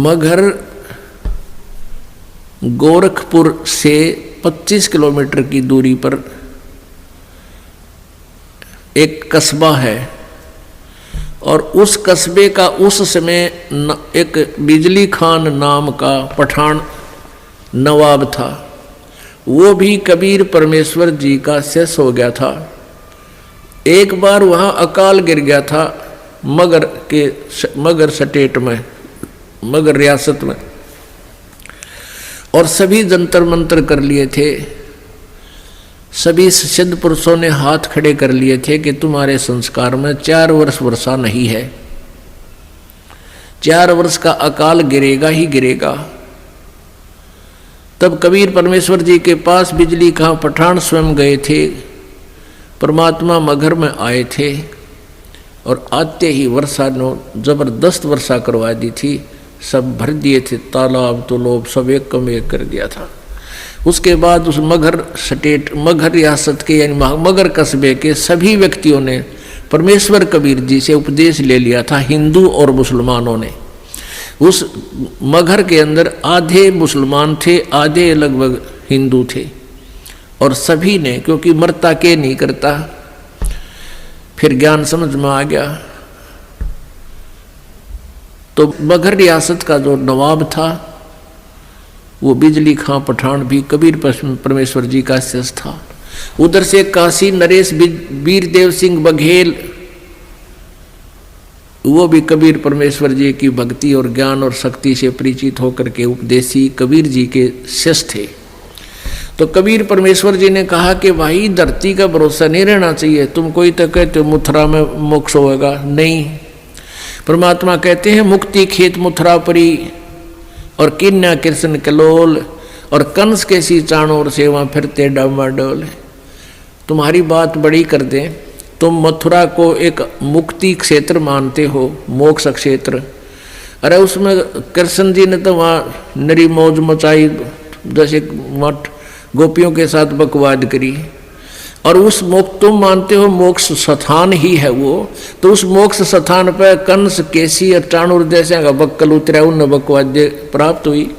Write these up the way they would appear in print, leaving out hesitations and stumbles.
मगहर गोरखपुर से 25 किलोमीटर की दूरी पर एक कस्बा है और उस कस्बे का उस समय एक बिजली खान नाम का पठान नवाब था। वो भी कबीर परमेश्वर जी का शिष्य हो गया था। एक बार वहाँ अकाल गिर गया था मगर स्टेट में, मगर रियासत में, और सभी जंतर मंतर कर लिए थे। सभी सिद्ध पुरुषों ने हाथ खड़े कर लिए थे कि तुम्हारे संस्कार में 4 वर्ष वर्षा नहीं है, 4 वर्ष का अकाल गिरेगा ही गिरेगा। तब कबीर परमेश्वर जी के पास बिजली खां पठान स्वयं गए थे, परमात्मा मगहर में आए थे और आते ही वर्षा ने जबरदस्त वर्षा करवा दी थी। सब भर दिए थे, तालाब तालाब सब एक कम एक कर दिया था। उसके बाद उस मगहर स्टेट, मगहर रियासत के यानी मगहर कस्बे के सभी व्यक्तियों ने परमेश्वर कबीर जी से उपदेश ले लिया था। हिंदू और मुसलमानों ने, उस मगहर के अंदर आधे मुसलमान थे, आधे लगभग हिंदू थे, और सभी ने, क्योंकि मरता के नहीं करता, फिर ज्ञान समझ में आ गया। तो मगहर रियासत का जो नवाब था वो बिजली खां पठान भी कबीर परमेश्वर जी का शिष्य था। उधर से काशी नरेश वीरदेव सिंह बघेल, वो भी कबीर परमेश्वर जी की भक्ति और ज्ञान और शक्ति से परिचित होकर के उपदेशी कबीर जी के शिष्य थे। तो कबीर परमेश्वर जी ने कहा कि भाई धरती का भरोसा नहीं रहना चाहिए, तुम कोई तो कहते हो मथुरा में मोक्ष होगा, नहीं। परमात्मा कहते हैं मुक्ति खेत मथुरा परी और किन्या कृष्ण कलोल और कंस के सी चाणोर सेवा फिरते डामाडोल। तुम्हारी बात बड़ी कर दें, तुम मथुरा को एक मुक्ति क्षेत्र मानते हो, मोक्ष क्षेत्र। अरे उसमें कृष्ण जी ने तो वहाँ नरी मौज मचाई, जैसे मठ गोपियों के साथ बकवाद करी, और उस तुम मानते हो मोक्ष स्थान ही है वो, तो उस मोक्ष स्थान पर कंस केसी और चाणूर जैसे का बक्कल उतरा, उन बकवाद प्राप्त हुई,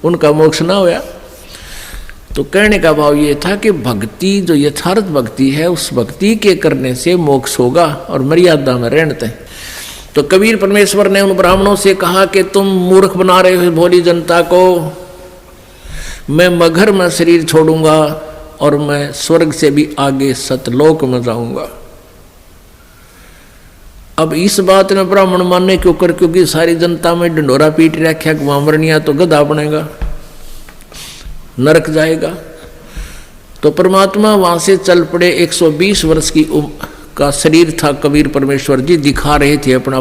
उनका मोक्ष ना होया। तो कहने का भाव ये था कि भक्ति जो यथार्थ भक्ति है, उस भक्ति के करने से मोक्ष होगा और मर्यादा में रहते हैं। तो कबीर परमेश्वर ने उन ब्राह्मणों से कहा कि तुम मूर्ख बना रहे हो भोली जनता को, मैं मगहर में शरीर छोड़ूंगा और मैं स्वर्ग से भी आगे सतलोक में जाऊंगा। अब इस बात ने ब्राह्मण मानने क्यों कर, क्योंकि सारी जनता में ढंडोरा पीट रखा कि वामरनिया तो गधा बनेगा, नरक जाएगा। तो परमात्मा वहां से चल पड़े। 120 वर्ष की का शरीर था कबीर परमेश्वर जी, दिखा रहे थे अपना।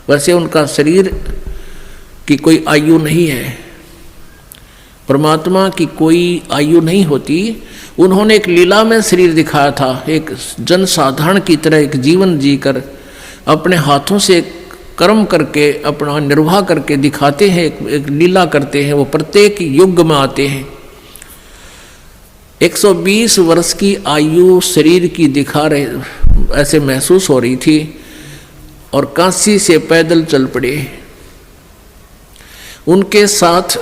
वैसे उनका शरीर की कोई आयु नहीं है, परमात्मा की कोई आयु नहीं होती। उन्होंने एक लीला में शरीर दिखाया था, एक जनसाधारण की तरह एक जीवन जीकर अपने हाथों से कर्म करके अपना निर्वाह करके दिखाते हैं, एक लीला करते हैं। वो प्रत्येक युग में आते हैं। 120 वर्ष की आयु शरीर की दिखा रहे, ऐसे महसूस हो रही थी, और काशी से पैदल चल पड़े। उनके साथ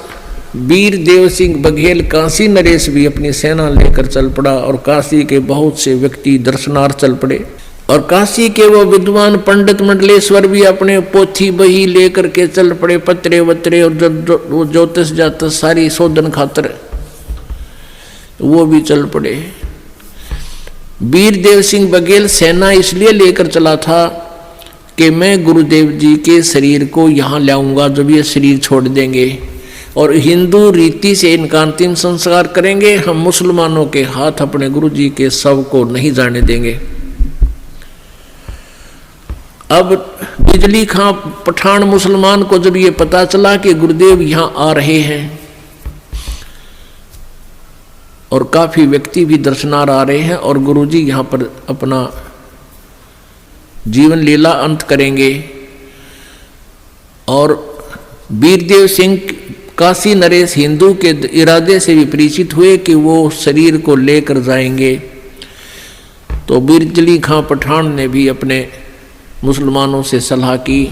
वीरदेव सिंह बघेल काशी नरेश भी अपनी सेना लेकर चल पड़ा, और काशी के बहुत से व्यक्ति दर्शनार्थ चल पड़े। और काशी के वो विद्वान पंडित मंडलेश्वर भी अपने पोथी बही लेकर के चल पड़े, पत्रे वत्रे और ज्योतिष जातस सारी शोधन खातर वो भी चल पड़े। वीरदेव सिंह बघेल सेना इसलिए लेकर चला था कि मैं गुरुदेव जी के शरीर को यहाँ लाऊंगा जब ये शरीर छोड़ देंगे, और हिंदू रीति से इनका अंतिम संस्कार करेंगे। हम मुसलमानों के हाथ अपने गुरु जी के शव को नहीं जाने देंगे। अब बिजली खां पठान मुसलमान को जब ये पता चला कि गुरुदेव यहाँ आ रहे हैं और काफी व्यक्ति भी दर्शनार्थ आ रहे हैं और गुरुजी यहाँ पर अपना जीवन लीला अंत करेंगे, और वीरदेव सिंह काशी नरेश हिंदू के इरादे से भी परिचित हुए कि वो शरीर को लेकर जाएंगे। तो बिजली खां पठान ने भी अपने मुसलमानों से सलाह की,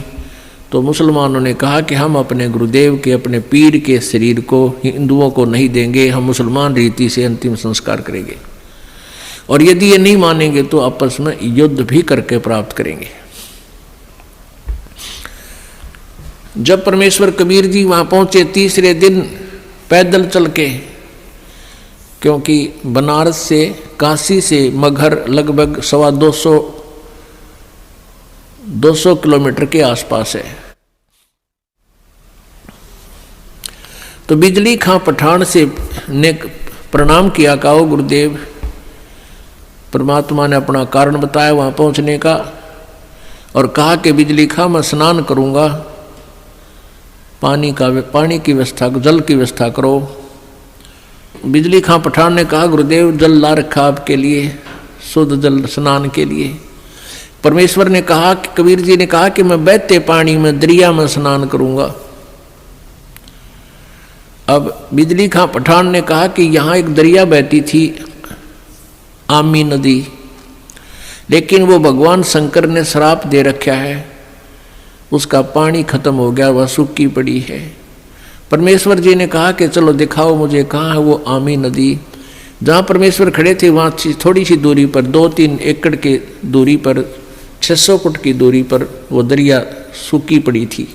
तो मुसलमानों ने कहा कि हम अपने गुरुदेव के, अपने पीर के शरीर को हिंदुओं को नहीं देंगे, हम मुसलमान रीति से अंतिम संस्कार करेंगे, और यदि ये नहीं मानेंगे तो आपस में युद्ध भी करके प्राप्त करेंगे। जब परमेश्वर कबीर जी वहां पहुंचे तीसरे दिन पैदल चल के, क्योंकि बनारस से, काशी से मगहर लगभग 200 किलोमीटर के आसपास है। तो बिजली खां पठान से ने प्रणाम किया, कहा गुरुदेव, परमात्मा ने अपना कारण बताया वहां पहुंचने का, और कहा कि बिजली खां मैं स्नान करूंगा, पानी की व्यवस्था, जल की व्यवस्था करो। बिजली खां पठान ने कहा गुरुदेव जल ला रखा आपके लिए, शुद्ध जल स्नान के लिए। परमेश्वर ने कहा कि कबीर जी ने कहा कि मैं बहते पानी में, दरिया में स्नान करूंगा। अब बिजली खां पठान ने कहा कि यहाँ एक दरिया बहती थी, आमी नदी, लेकिन वो भगवान शंकर ने श्राप दे रखा है, उसका पानी खत्म हो गया, वह सूखी पड़ी है। परमेश्वर जी ने कहा कि चलो दिखाओ मुझे कहाँ है वो आमी नदी। जहाँ परमेश्वर खड़े थे वहाँ थोड़ी सी दूरी पर, 2-3 एकड़ के दूरी पर, 600 फुट की दूरी पर वो दरिया सूखी पड़ी थी।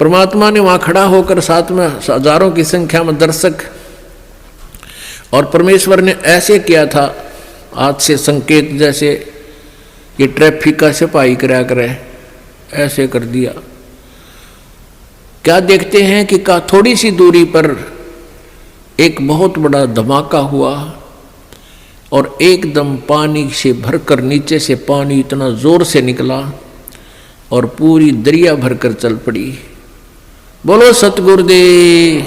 परमात्मा ने वहाँ खड़ा होकर साथ में हजारों की संख्या में दर्शक, और परमेश्वर ने ऐसे किया था हाथ से संकेत, जैसे ये ट्रैफिक का सिपाही करा करे, ऐसे कर दिया। क्या देखते हैं कि थोड़ी सी दूरी पर एक बहुत बड़ा धमाका हुआ, और एकदम पानी से भरकर नीचे से पानी इतना जोर से निकला और पूरी दरिया भरकर चल पड़ी। बोलो सतगुरुदेव।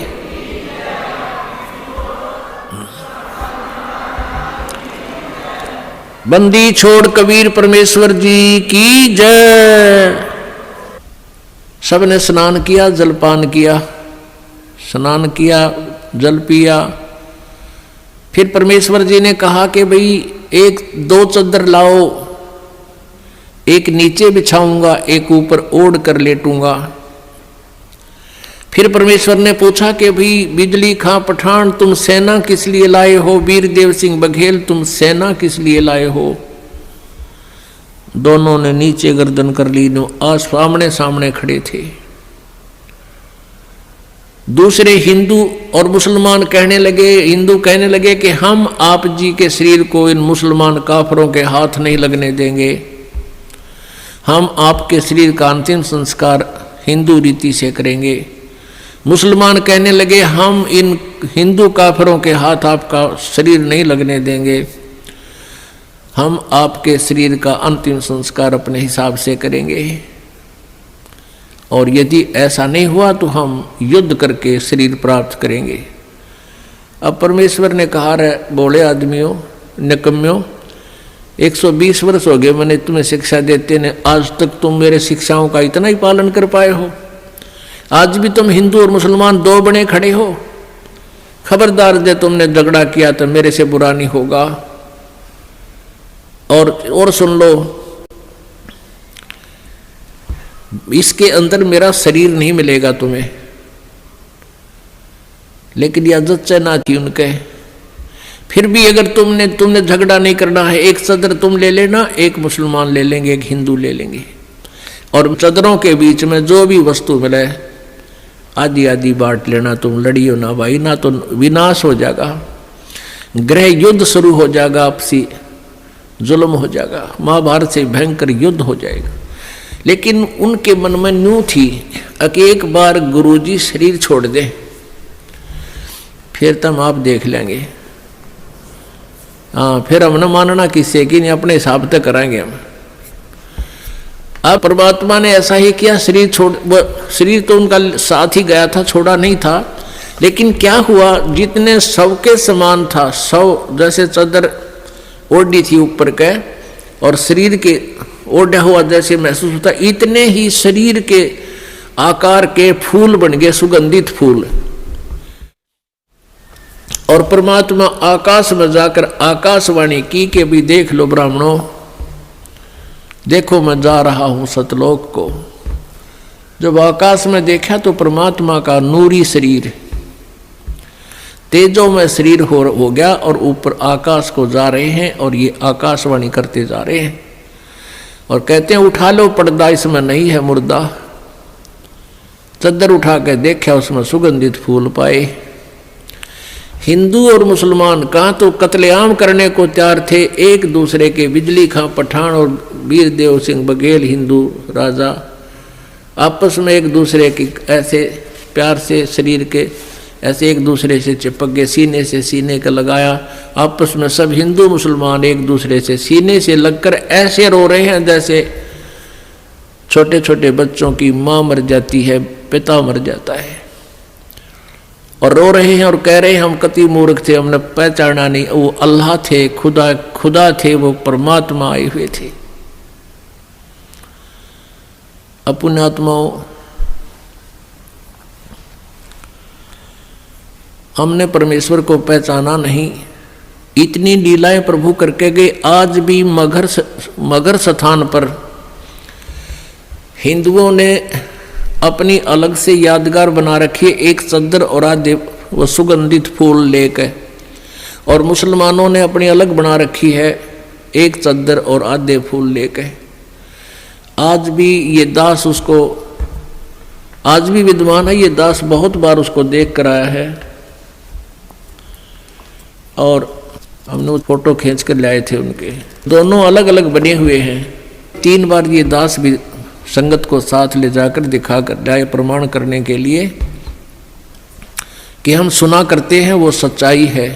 बंदी छोड़ कबीर परमेश्वर जी की जय। सबने स्नान किया, जलपान किया, स्नान किया, जल पिया। फिर परमेश्वर जी ने कहा कि भाई 1-2 चद्दर लाओ, एक नीचे बिछाऊंगा, एक ऊपर ओढ़ कर लेटूंगा। फिर परमेश्वर ने पूछा कि भाई बिजली खां पठान तुम सेना किस लिए लाए हो, वीरदेव सिंह बघेल तुम सेना किस लिए लाए हो। दोनों ने नीचे गर्दन कर ली, आज सामने सामने खड़े थे। दूसरे हिंदू और मुसलमान कहने लगे, हिंदू कहने लगे कि हम आप जी के शरीर को इन मुसलमान काफरों के हाथ नहीं लगने देंगे, हम आपके शरीर का अंतिम संस्कार हिंदू रीति से करेंगे। मुसलमान कहने लगे हम इन हिंदू काफरों के हाथ आपका शरीर नहीं लगने देंगे, हम आपके शरीर का अंतिम संस्कार अपने हिसाब से करेंगे, और यदि ऐसा नहीं हुआ तो हम युद्ध करके शरीर प्राप्त करेंगे। अब परमेश्वर ने कहा रे बोले आदमियों, निकम्यों, 120 वर्ष हो गए मैंने तुम्हें शिक्षा देते ने, आज तक तुम मेरे शिक्षाओं का इतना ही पालन कर पाए हो। आज भी तुम हिंदू और मुसलमान 2 बने खड़े हो। खबरदार जो तुमने झगड़ा किया तो मेरे से बुरा नहीं होगा। और सुन लो, इसके अंदर मेरा शरीर नहीं मिलेगा तुम्हें, लेकिन यह इज्जत ना की उनके। फिर भी अगर तुमने झगड़ा नहीं करना है, एक चदर तुम ले लेना, एक मुसलमान ले लेंगे, एक हिंदू ले लेंगे, और चदरों के बीच में जो भी वस्तु मिले आधी आधी बांट लेना। तुम लड़ियो ना भाई, ना तो विनाश हो जाएगा, गृह युद्ध शुरू हो जाएगा, आपसी जुल्म हो जाएगा, महाभारत से भयंकर युद्ध हो जाएगा। लेकिन उनके मन में न्यू थी कि एक बार गुरुजी शरीर छोड़ दे, फिर तुम आप देख लेंगे। हाँ, फिर हम न मानना किससे कि नहीं, अपने हिसाब तक कराएंगे हम। अब परमात्मा ने ऐसा ही किया, शरीर तो उनका साथ ही गया था, छोड़ा नहीं था। लेकिन क्या हुआ, जितने सबके समान था, सब जैसे चादर ओढ़ी थी ऊपर के, और शरीर के ओढ़ा हुआ जैसे महसूस होता, इतने ही शरीर के आकार के फूल बन गए, सुगंधित फूल। और परमात्मा आकाश में जाकर आकाशवाणी की कि भी देख लो ब्राह्मणों, देखो मैं जा रहा हूं सतलोक को। जब आकाश में देखा तो परमात्मा का नूरी शरीर तेजों में शरीर हो गया और ऊपर आकाश को जा रहे हैं और ये आकाशवाणी करते जा रहे हैं और कहते हैं उठा लो पर्दा, इसमें नहीं है मुर्दा। चद्दर उठा के देखा, उसमें सुगंधित फूल पाए। हिंदू और मुसलमान कहाँ तो कत्लेआम करने को तैयार थे एक दूसरे के। बिजली खां पठान और वीर देव सिंह बघेल हिंदू राजा आपस में एक दूसरे की ऐसे प्यार से शरीर के ऐसे एक दूसरे से चिपक गए, सीने से सीने का लगाया। आपस में सब हिंदू मुसलमान एक दूसरे से सीने से लगकर ऐसे रो रहे हैं जैसे छोटे छोटे बच्चों की माँ मर जाती है, पिता मर जाता है, और रो रहे हैं और कह रहे हैं हम कति मूर्ख थे, हमने पहचाना नहीं, वो अल्लाह थे, खुदा थे, वो परमात्मा आए हुए थे। अपने आत्माओं, हमने परमेश्वर को पहचाना नहीं, इतनी लीलाएं प्रभु करके गए। आज भी मगर स्थान पर हिंदुओं ने अपनी अलग से यादगार बना रखी है, एक चद्दर और आधे वो सुगंधित फूल लेकर, और मुसलमानों ने अपनी अलग बना रखी है, एक चद्दर और आधे फूल लेकर। आज भी ये दास उसको, आज भी विद्वान है ये दास, बहुत बार उसको देख कर आया है और हमने वो फोटो खींच कर लाए थे उनके। दोनों अलग अलग बने हुए हैं। 3 बार ये दास भी संगत को साथ ले जाकर दिखा कर लाए, प्रमाण करने के लिए कि हम सुना करते हैं वो सच्चाई है।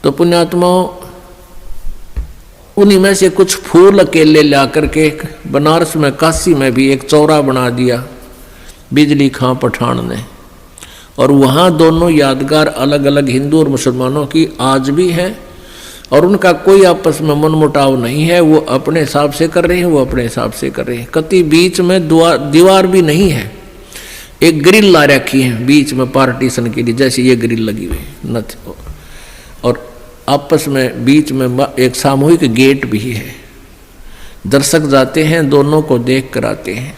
तो पुण्यात्माओं, उन्हीं में से कुछ फूल अकेले ला करके बनारस में, काशी में भी एक चौरा बना दिया बिजली खां पठान ने, और वहाँ दोनों यादगार अलग अलग हिंदू और मुसलमानों की आज भी हैं, और उनका कोई आपस में मनमुटाव नहीं है। वो अपने हिसाब से कर रहे हैं, वो अपने हिसाब से कर रहे हैं। कति बीच में दीवार भी नहीं है, एक ग्रिल ला रखी है बीच में पार्टीशन के लिए, जैसे ये ग्रिल लगी हुई न, और आपस में बीच में एक सामूहिक गेट भी है। दर्शक जाते हैं, दोनों को देख कर आते हैं।